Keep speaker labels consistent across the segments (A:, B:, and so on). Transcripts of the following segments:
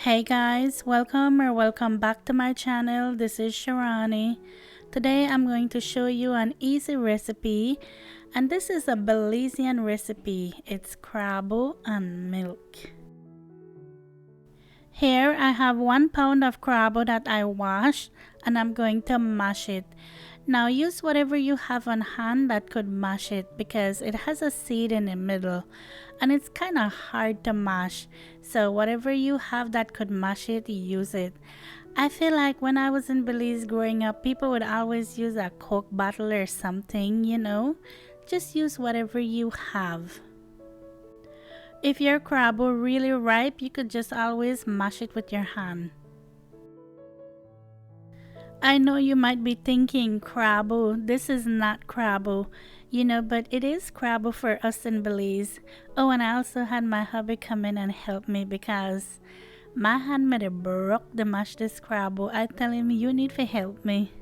A: Hey guys, welcome back to my channel. This is Shirani. Today I'm going to show you an easy recipe, and this is a Belizean recipe. It's craboo and milk. Here I have 1 pound of craboo that I washed, and I'm going to mash it. Now use whatever you have on hand that could mash it because it has a seed in the middle and it's kind of hard to mash. So whatever you have that could mash it, use it. I feel like when I was in Belize growing up, people would always use a Coke bottle or something, Just use whatever you have. If your craboo really ripe, you could just always mash it with your hand. I know you might be thinking craboo. This is not craboo, but it is craboo for us in Belize. Oh, and I also had my hubby come in and help me because my hand made it broke to mash this craboo. I tell him, you need to help me.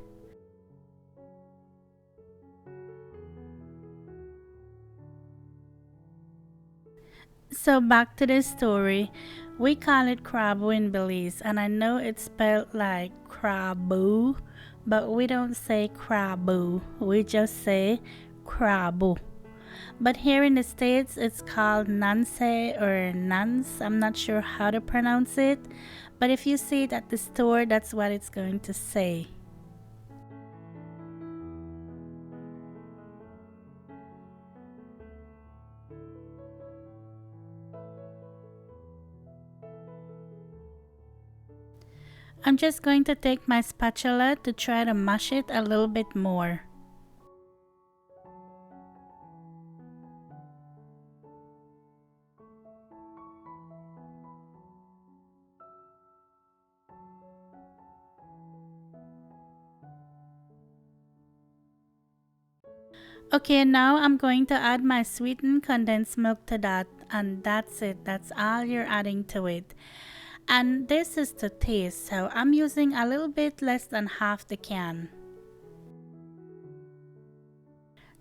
A: So back to the story. We call it craboo in Belize, and I know it's spelled like craboo, but we don't say craboo. We just say craboo. But here in the States, it's called Nance or Nance. I'm not sure how to pronounce it, but if you see it at the store, that's what it's going to say. I'm just going to take my spatula to try to mash it a little bit more. Okay, now I'm going to add my sweetened condensed milk to that, and that's it. That's all you're adding to it. And this is to taste, so I'm using a little bit less than half the can.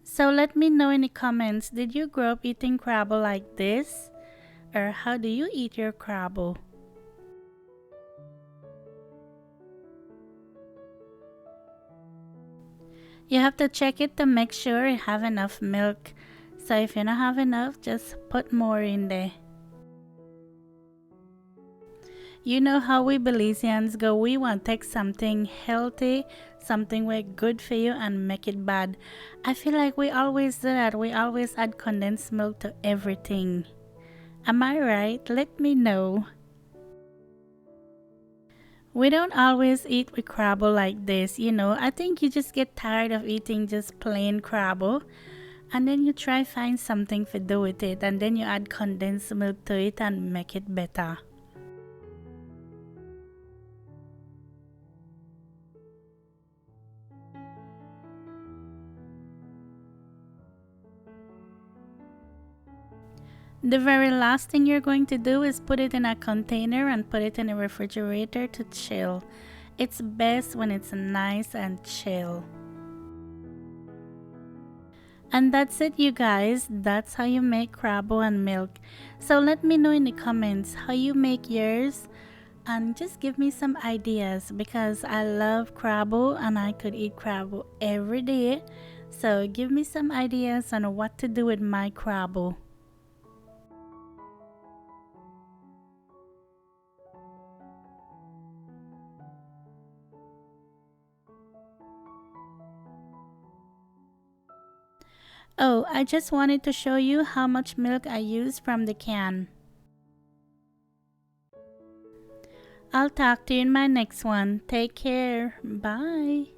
A: So let me know in the comments, did you grow up eating craboo like this? Or how do you eat your craboo? You have to check it to make sure you have enough milk. So if you don't have enough, just put more in there. You know how we Belizeans go, we want to take something healthy, something way good for you and make it bad. I feel like we always do that. We always add condensed milk to everything. Am I right? Let me know. We don't always eat with craboo like this, I think you just get tired of eating just plain craboo. And then you try find something to do with it, and then you add condensed milk to it and make it better. The very last thing you're going to do is put it in a container and put it in a refrigerator to chill. It's best when it's nice and chill. And that's it, you guys. That's how you make craboo and milk. So let me know in the comments how you make yours, and just give me some ideas because I love craboo and I could eat craboo every day. So give me some ideas on what to do with my craboo. Oh, I just wanted to show you how much milk I use from the can. I'll talk to you in my next one. Take care. Bye.